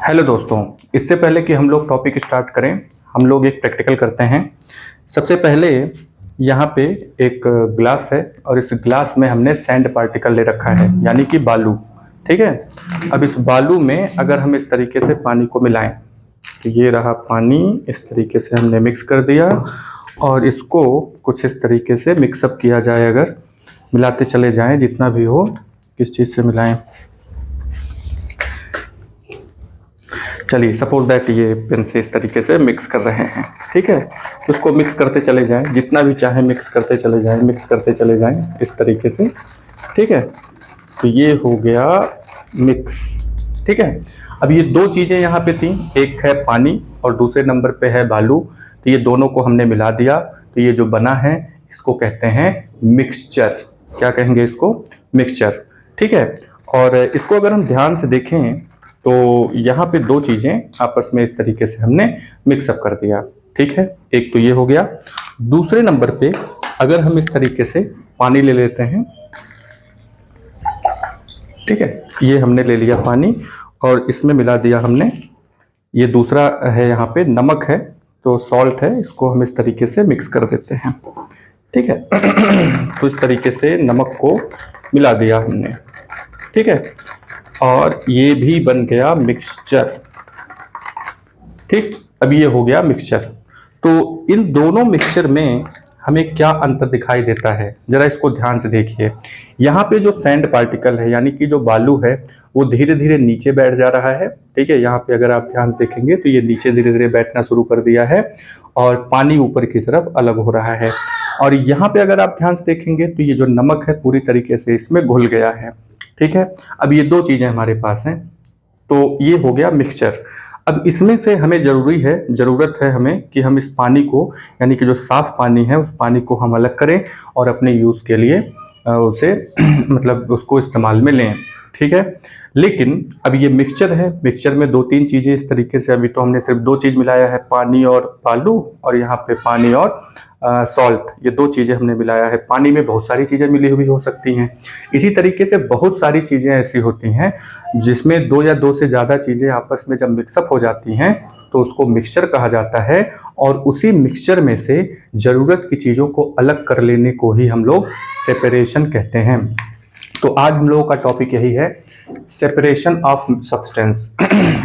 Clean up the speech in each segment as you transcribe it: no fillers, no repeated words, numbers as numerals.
Hello दोस्तों, इससे पहले कि हम लोग टॉपिक स्टार्ट करें, हम लोग एक प्रैक्टिकल करते हैं। सबसे पहले यहाँ पे एक ग्लास है और इस ग्लास में हमने सैंड पार्टिकल ले रखा है, यानी कि बालू। ठीक है। अब इस बालू में अगर हम इस तरीके से पानी को मिलाएं तो ये रहा पानी, इस तरीके से हमने मिक्स कर दिया और इसको कुछ इस तरीके से मिक्सअप किया जाए। अगर मिलाते चले जाएं, जितना भी हो, किस चीज़ से मिलाएं। चलिए, सपोज दैट ये पेन से इस तरीके से मिक्स कर रहे हैं। ठीक है, उसको मिक्स करते चले जाएं, जितना भी चाहे मिक्स करते चले जाएं, मिक्स करते चले जाएं इस तरीके से। ठीक है, तो ये हो गया मिक्स। ठीक है, अब ये दो चीज़ें यहाँ पे थी, एक है पानी और दूसरे नंबर पे है बालू। तो ये दोनों को हमने मिला दिया, तो ये जो बना है इसको कहते हैं मिक्सचर। क्या कहेंगे इसको? मिक्सचर। ठीक है, और इसको अगर हम ध्यान से देखें तो यहाँ पे दो चीज़ें आपस में इस तरीके से हमने मिक्सअप कर दिया। ठीक है, एक तो ये हो गया। दूसरे नंबर पे अगर हम इस तरीके से पानी ले लेते हैं, ठीक है, ये हमने ले लिया पानी और इसमें मिला दिया हमने, ये दूसरा है यहाँ पे नमक है, तो सॉल्ट है, इसको हम इस तरीके से मिक्स कर देते हैं। ठीक है, तो इस तरीके से नमक को मिला दिया हमने। ठीक है, और ये भी बन गया मिक्सचर। ठीक, अब ये हो गया मिक्सचर। तो इन दोनों मिक्सचर में हमें क्या अंतर दिखाई देता है, जरा इसको ध्यान से देखिए। यहाँ पे जो सैंड पार्टिकल है, यानी कि जो बालू है, वो धीरे धीरे नीचे बैठ जा रहा है। ठीक है, यहाँ पे अगर आप ध्यान से देखेंगे तो ये नीचे धीरे धीरे बैठना शुरू कर दिया है और पानी ऊपर की तरफ अलग हो रहा है। और यहाँ पे अगर आप ध्यान से देखेंगे तो ये जो नमक है पूरी तरीके से इसमें घुल गया है। ठीक है, अब ये दो चीज़ें हमारे पास हैं, तो ये हो गया मिक्सचर। अब इसमें से हमें ज़रूरत है हमें कि हम इस पानी को, यानी कि जो साफ़ पानी है, उस पानी को हम अलग करें और अपने यूज़ के लिए उसे मतलब उसको इस्तेमाल में लें। ठीक है, लेकिन अब ये मिक्सचर है, मिक्सचर में दो तीन चीज़ें इस तरीके से, अभी तो हमने सिर्फ दो चीज़ मिलाया है, पानी और बालू, और यहाँ पे पानी और सॉल्ट, ये दो चीज़ें हमने मिलाया है। पानी में बहुत सारी चीज़ें मिली हुई हो सकती हैं। इसी तरीके से बहुत सारी चीज़ें ऐसी होती हैं जिसमें दो या दो से ज़्यादा चीज़ें आपस में जब मिक्सअप हो जाती हैं तो उसको मिक्सचर कहा जाता है। और उसी मिक्सचर में से ज़रूरत की चीज़ों को अलग कर लेने को ही हम लोग सेपरेशन कहते हैं। तो आज हम लोगों का टॉपिक यही है, सेपरेशन ऑफ सब्सटेंस।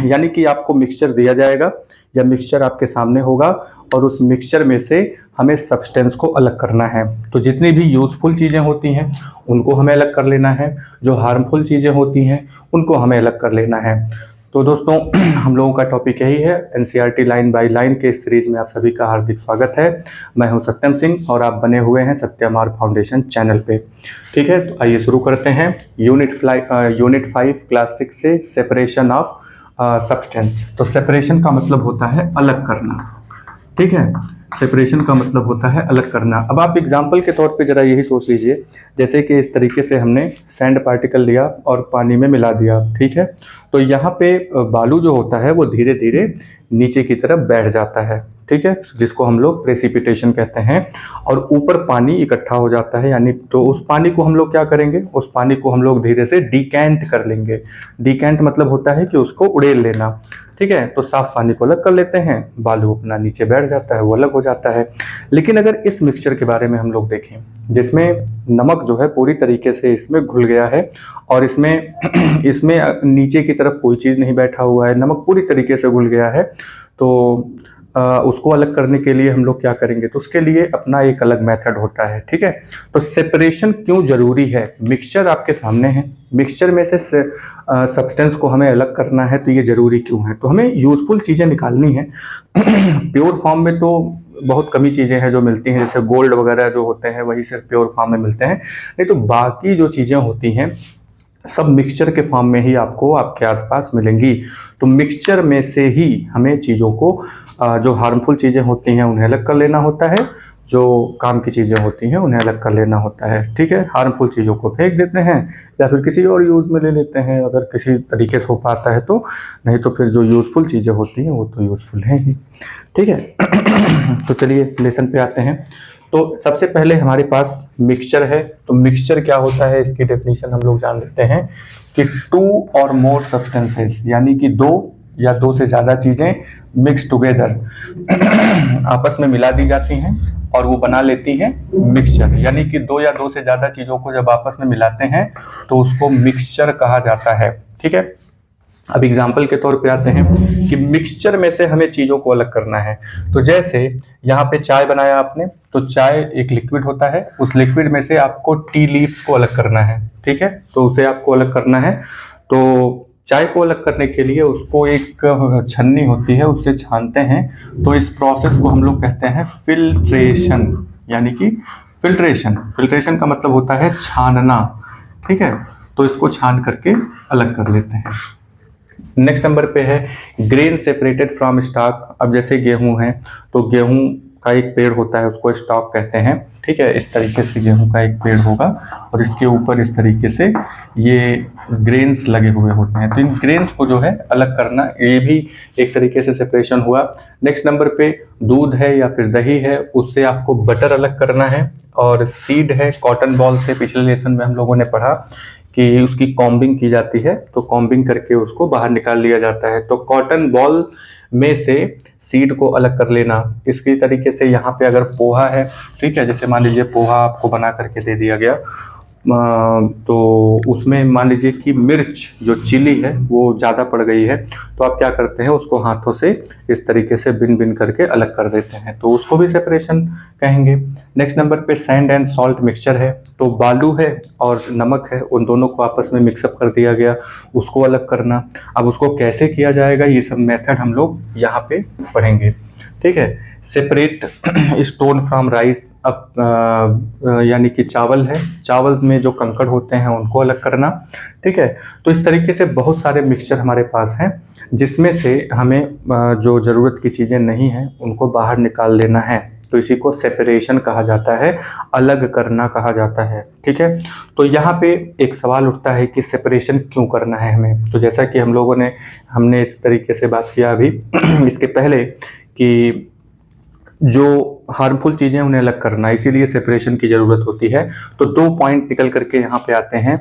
यानी कि आपको मिक्सचर दिया जाएगा या मिक्सचर आपके सामने होगा और उस मिक्सचर में से हमें सब्सटेंस को अलग करना है। तो जितनी भी यूज़फुल चीज़ें होती हैं उनको हमें अलग कर लेना है, जो हार्मफुल चीज़ें होती हैं उनको हमें अलग कर लेना है। तो दोस्तों, हम लोगों का टॉपिक यही है। एनसीईआरटी लाइन बाय लाइन के इस सीरीज में आप सभी का हार्दिक स्वागत है। मैं हूं सत्यम सिंह और आप बने हुए हैं सत्यमार फाउंडेशन चैनल पे। ठीक है, तो आइए शुरू करते हैं। यूनिट 5 क्लास 6 से सेपरेशन ऑफ सब्सटेंस। तो सेपरेशन का मतलब होता है अलग करना। ठीक है, सेपरेशन का मतलब होता है अलग करना। अब आप एग्जाम्पल के तौर पे जरा यही सोच लीजिए, जैसे कि इस तरीके से हमने सैंड पार्टिकल लिया और पानी में मिला दिया। ठीक है, तो यहाँ पे बालू जो होता है वो धीरे धीरे नीचे की तरफ बैठ जाता है। ठीक है, जिसको हम लोग प्रेसिपिटेशन कहते हैं, और ऊपर पानी इकट्ठा हो जाता है। यानी तो उस पानी को हम लोग क्या करेंगे, उस पानी को हम लोग धीरे से डिकैंट कर लेंगे। डिकैंट मतलब होता है कि उसको उड़ेल लेना। ठीक है, तो साफ पानी को अलग कर लेते हैं, बालू अपना नीचे बैठ जाता है, वो अलग हो जाता है। लेकिन अगर इस मिक्सचर के बारे में हम लोग देखें, जिसमें नमक जो है पूरी तरीके से इसमें घुल गया है और इसमें इसमें नीचे की तरफ कोई चीज़ नहीं बैठा हुआ है, नमक पूरी तरीके से घुल गया है, तो उसको अलग करने के लिए हम लोग क्या करेंगे, तो उसके लिए अपना एक अलग मेथड होता है। ठीक है, तो सेपरेशन क्यों जरूरी है? मिक्सचर आपके सामने है, मिक्सचर में से सब्सटेंस को हमें अलग करना है, तो ये जरूरी क्यों है? तो हमें यूजफुल चीज़ें निकालनी है। प्योर फॉर्म में तो बहुत कमी चीज़ें हैं जो मिलती हैं, जैसे गोल्ड वगैरह जो होते हैं वही सिर्फ प्योर फॉर्म में मिलते हैं, नहीं तो बाकी जो चीज़ें होती हैं सब मिक्सचर के फॉर्म में ही आपको आपके आसपास मिलेंगी। तो मिक्सचर में से ही हमें चीज़ों को, जो हार्मफुल चीज़ें होती हैं उन्हें अलग कर लेना होता है, जो काम की चीज़ें होती हैं उन्हें अलग कर लेना होता है। ठीक है, हार्मफुल चीज़ों को फेंक देते हैं या फिर किसी और यूज़ में ले लेते हैं, अगर किसी तरीके से हो पाता है तो, नहीं तो फिर जो यूज़फुल चीज़ें होती हैं वो तो यूज़फुल हैं ही। ठीक है, तो चलिए लेसन पे आते हैं। तो सबसे पहले हमारे पास मिक्सचर है, तो मिक्सचर क्या होता है इसकी डेफिनेशन हम लोग जान लेते हैं कि टू और मोर सब्सटेंसेस, यानी कि दो या दो से ज़्यादा चीज़ें मिक्स टुगेदर आपस में मिला दी जाती हैं और वो बना लेती हैं मिक्सचर। यानी कि दो या दो से ज़्यादा चीज़ों को जब आपस में मिलाते हैं तो उसको मिक्सचर कहा जाता है। ठीक है, अब एग्जाम्पल के तौर पे आते हैं कि मिक्सचर में से हमें चीज़ों को अलग करना है। तो जैसे यहाँ पे चाय बनाया आपने, तो चाय एक लिक्विड होता है, उस लिक्विड में से आपको टी लीव्स को अलग करना है। ठीक है, तो उसे आपको अलग करना है। तो चाय को अलग करने के लिए उसको एक छन्नी होती है, उससे छानते हैं। तो इस प्रोसेस को हम लोग कहते हैं फिल्ट्रेशन, यानी कि फिल्ट्रेशन का मतलब होता है छानना। ठीक है, तो इसको छान करके अलग कर लेते हैं। नेक्स्ट नंबर पे है ग्रेन सेपरेटेड फ्रॉम स्टॉक। अब जैसे गेहूं है, तो गेहूं का एक पेड़ होता है, उसको स्टॉक कहते हैं। ठीक है, इस तरीके से गेहूं का एक पेड़ होगा और इसके ऊपर इस तरीके से ये ग्रेन्स लगे हुए होते हैं। तो इन ग्रेन्स को जो है अलग करना, ये भी एक तरीके से सेपरेशन हुआ। नेक्स्ट नंबर पे दूध है या फिर दही है, उससे आपको बटर अलग करना है। और सीड है, कॉटन बॉल से पिछले लेसन में हम लोगों ने पढ़ा कि उसकी कॉम्बिंग की जाती है, तो कॉम्बिंग करके उसको बाहर निकाल लिया जाता है। तो कॉटन बॉल में से सीड को अलग कर लेना। इसकी तरीके से यहाँ पे अगर पोहा है, ठीक है, जैसे मान लीजिए पोहा आपको बना करके दे दिया गया, तो उसमें मान लीजिए कि मिर्च जो चिली है वो ज़्यादा पड़ गई है, तो आप क्या करते हैं, उसको हाथों से इस तरीके से बिन बिन करके अलग कर देते हैं, तो उसको भी सेपरेशन कहेंगे। नेक्स्ट नंबर पे सैंड एंड सॉल्ट मिक्सचर है, तो बालू है और नमक है, उन दोनों को आपस में मिक्सअप कर दिया गया, उसको अलग करना। अब उसको कैसे किया जाएगा, ये सब मेथड हम लोग यहाँ पे पढ़ेंगे। ठीक है, सेपरेट स्टोन फ्रॉम राइस। अब यानी कि चावल है, चावल में जो कंकड़ होते हैं उनको अलग करना। ठीक है, तो इस तरीके से बहुत सारे मिक्सचर हमारे पास हैं, जिसमें से हमें जो ज़रूरत की चीज़ें नहीं हैं उनको बाहर निकाल लेना है। तो इसी को सेपरेशन कहा जाता है, अलग करना कहा जाता है। ठीक है, तो यहाँ पे एक सवाल उठता है कि सेपरेशन क्यों करना है हमें। तो जैसा कि हमने इस तरीके से बात किया अभी इसके पहले कि जो हार्मफुल चीज़ें उन्हें अलग करना, इसीलिए सेपरेशन की ज़रूरत होती है। तो दो पॉइंट निकल करके यहाँ पे आते हैं,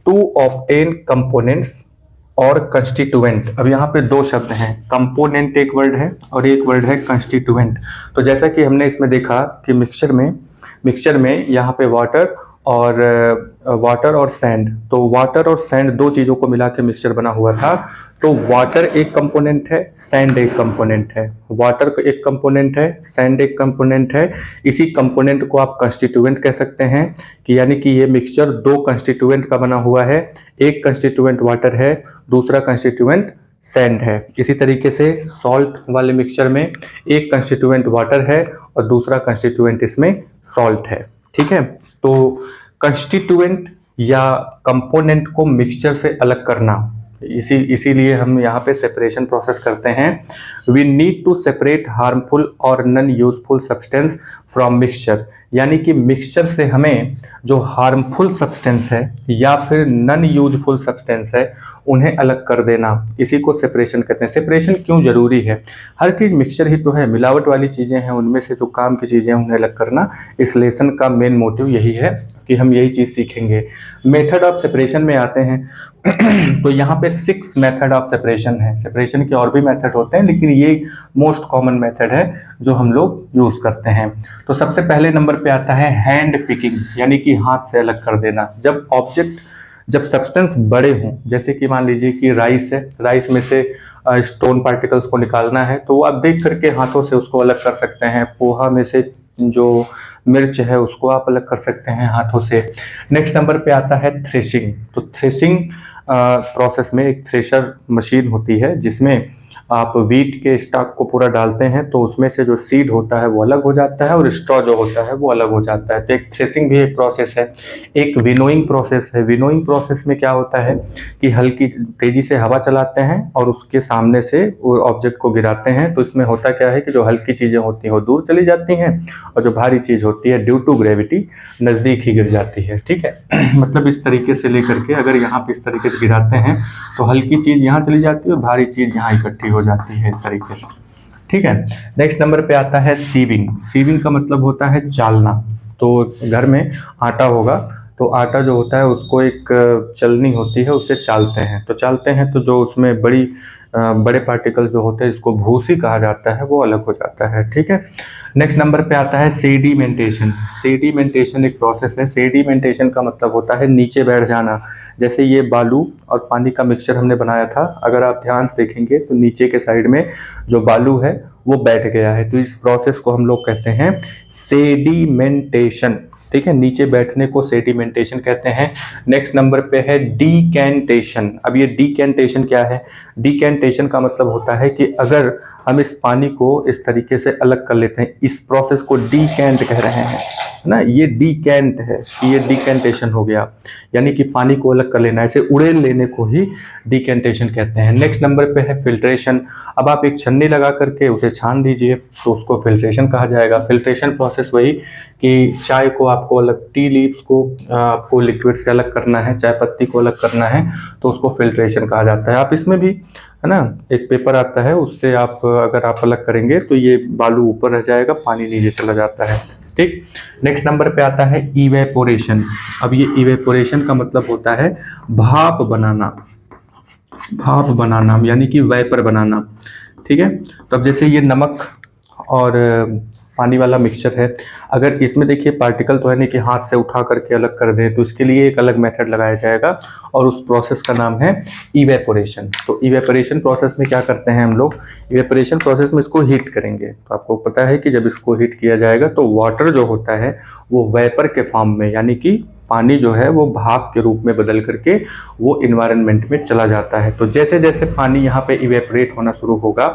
टू ऑब्टेन कंपोनेंट्स और कंस्टिट्यूएंट। अब यहाँ पे दो शब्द हैं, कंपोनेंट एक वर्ड है और एक वर्ड है कंस्टिट्यूएंट। तो जैसा कि हमने इसमें देखा कि मिक्सचर में यहाँ पे वाटर और सैंड, तो वाटर और सैंड दो चीज़ों को मिला के मिक्सचर बना हुआ था। तो वाटर एक कंपोनेंट है, सैंड एक कंपोनेंट है। वाटर एक कंपोनेंट है, सैंड एक कंपोनेंट है। इसी कंपोनेंट को आप कंस्टिट्यूएंट कह सकते हैं कि यानी कि ये मिक्सचर दो कंस्टिट्यूएंट का बना हुआ है। एक कंस्टिट्यूएंट वाटर है, दूसरा कंस्टिट्यूएंट सैंड है। इसी तरीके से सॉल्ट वाले मिक्सचर में एक कंस्टिट्यूएंट वाटर है और दूसरा कंस्टिट्यूएंट इसमें सॉल्ट है। ठीक है, तो कंस्टिट्यूएंट या कंपोनेंट को मिक्सचर से अलग करना, इसीलिए हम यहाँ पे सेपरेशन प्रोसेस करते हैं। We need to separate harmful और non useful substance from mixture, यानी कि मिक्सचर से हमें जो हार्मफुल सब्सटेंस है या फिर नॉन यूजफुल सब्सटेंस है उन्हें अलग कर देना, इसी को सेपरेशन कहते हैं। सेपरेशन क्यों जरूरी है, हर चीज़ मिक्सचर ही तो है, मिलावट वाली चीज़ें हैं, उनमें से जो काम की चीज़ें हैं उन्हें अलग करना। इस लेसन का मेन मोटिव यही है कि हम यही चीज़ सीखेंगे। मेथड ऑफ सेपरेशन में आते हैं तो यहाँ पे 6 मेथड ऑफ सेपरेशन है। सेपरेशन के और भी मेथड होते हैं, लेकिन ये मोस्ट कॉमन मेथड है जो हम लोग यूज करते हैं। तो सबसे पहले नंबर पे आता है हैंड पिकिंग, यानी कि हाथ से अलग कर देना। जब सब्सटेंस बड़े हों, जैसे कि मान लीजिए कि राइस है, राइस में से स्टोन पार्टिकल्स को निकालना है, तो आप देख करके हाथों से उसको अलग कर सकते हैं। पोहा में से जो मिर्च है उसको आप अलग कर सकते हैं हाथों से। नेक्स्ट नंबर पे आता है थ्रेशिंग। तो थ्रेशिंग प्रोसेस में एक थ्रेशर मशीन होती है, जिसमें आप वीट के स्टॉक को पूरा डालते हैं, तो उसमें से जो सीड होता है वो अलग हो जाता है और स्ट्रॉ जो होता है वो अलग हो जाता है। तो एक थ्रेसिंग भी एक प्रोसेस है। एक विनोइंग प्रोसेस है। विनोइंग प्रोसेस में क्या होता है कि हल्की तेजी से हवा चलाते हैं और उसके सामने से वो ऑब्जेक्ट को गिराते हैं। तो इसमें होता क्या है कि जो हल्की चीज़ें होती हैं वो दूर चली जाती हैं और जो भारी चीज़ होती है ड्यू टू ग्रेविटी नज़दीक ही गिर जाती है। ठीक है मतलब इस तरीके से लेकर के अगर यहाँ पे इस तरीके से गिराते हैं तो हल्की चीज़ यहाँ चली जाती है और भारी चीज़ यहाँ इकट्ठी हो जाती है इस तरीके से। ठीक है, नेक्स्ट नंबर पे आता है सीविंग। सीविंग का मतलब होता है चालना। तो घर में आटा होगा तो आटा जो होता है उसको एक चलनी होती है, उससे चालते हैं। तो चालते हैं तो जो उसमें बड़े पार्टिकल जो होते हैं, इसको भूसी कहा जाता है, वो अलग हो जाता है। ठीक है। नेक्स्ट नंबर पे आता है सेडिमेंटेशन। सेडिमेंटेशन एक प्रोसेस है। सेडिमेंटेशन का मतलब होता है नीचे बैठ जाना। जैसे ये बालू और पानी का मिक्सचर हमने बनाया था, अगर आप ध्यान से देखेंगे तो नीचे के साइड में जो बालू है वो बैठ गया है। तो इस प्रोसेस को हम लोग कहते हैं सेडिमेंटेशन। ठीक है, नीचे बैठने को सेडिमेंटेशन कहते हैं। नेक्स्ट नंबर पे है डीकैंटेशन। अब ये डीकैंटेशन क्या है? डीकैंटेशन का मतलब होता है कि अगर हम इस पानी को इस तरीके से अलग कर लेते हैं, इस प्रोसेस को डीकैंट कह रहे हैं ना, ये डीकैंट है कि ये डीकैंटेशन हो गया, यानी कि पानी को अलग कर लेना, ऐसे उड़ेल लेने को ही डीकैंटेशन कहते हैं। नेक्स्ट नंबर पे है फिल्ट्रेशन। अब आप एक छन्नी लगा करके उसे छान दीजिए तो उसको फिल्ट्रेशन कहा जाएगा। फिल्ट्रेशन प्रोसेस वही कि चाय को आपको अलग, टी लीव्स को आपको लिक्विड से अलग करना है, चाय पत्ती को अलग करना है, तो उसको फिल्ट्रेशन कहा जाता है। आप इसमें भी है ना, एक पेपर आता है, उससे आप अगर आप अलग करेंगे तो ये बालू ऊपर रह जाएगा, पानी नीचे चला जाता है। ठीक। नेक्स्ट नंबर पे आता है इवेपोरेशन। अब ये इवेपोरेशन का मतलब होता है भाप बनाना। भाप बनाना यानी कि वेपर बनाना। ठीक है। तो अब जैसे ये नमक और पानी वाला मिक्सचर है, अगर इसमें देखिए पार्टिकल तो है नहीं कि हाथ से उठा करके अलग कर दें, तो इसके लिए एक अलग मेथड लगाया जाएगा और उस प्रोसेस का नाम है इवेपोरेशन। तो इवेपोरेशन प्रोसेस में क्या करते हैं हम लोग? इवेपोरेशन प्रोसेस में इसको हीट करेंगे। तो आपको पता है कि जब इसको हीट किया जाएगा तो वाटर जो होता है वो वेपर के फॉर्म में, यानी कि पानी जो है वो भाप के रूप में बदल करके वो इन्वायरमेंट में चला जाता है। तो जैसे जैसे पानी यहाँ पे इवेपोरेट होना शुरू होगा,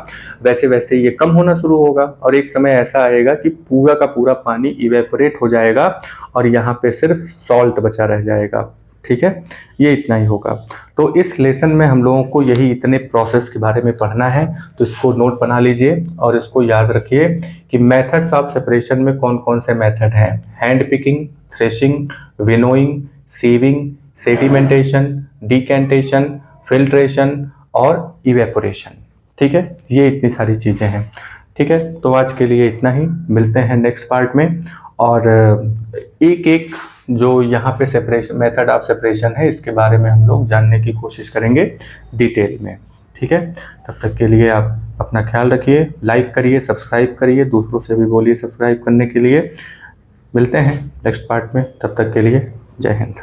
वैसे वैसे ये कम होना शुरू होगा और एक समय ऐसा आएगा कि पूरा का पूरा पानी इवेपोरेट हो जाएगा और यहाँ पे सिर्फ सॉल्ट बचा रह जाएगा। ठीक है, ये इतना ही होगा। तो इस लेसन में हम लोगों को यही इतने प्रोसेस के बारे में पढ़ना है, तो इसको नोट बना लीजिए और इसको याद रखिए कि मेथड्स ऑफ सेपरेशन में कौन कौन से मेथड हैं। Hand picking, threshing, winnowing, sieving, sedimentation, decantation, filtration और इवेपोरेशन। ठीक है, ये इतनी सारी चीज़ें हैं। ठीक है, तो आज के लिए इतना ही, मिलते हैं नेक्स्ट पार्ट में। और एक एक जो यहाँ पे सेपरेशन, मेथड ऑफ सेपरेशन है, इसके बारे में हम लोग जानने की कोशिश करेंगे डिटेल में। ठीक है, तब तक के लिए आप अपना ख्याल रखिए, लाइक करिए, सब्सक्राइब करिए, दूसरों से भी बोलिए सब्सक्राइब करने के लिए। मिलते हैं नेक्स्ट पार्ट में, तब तक के लिए जय हिंद।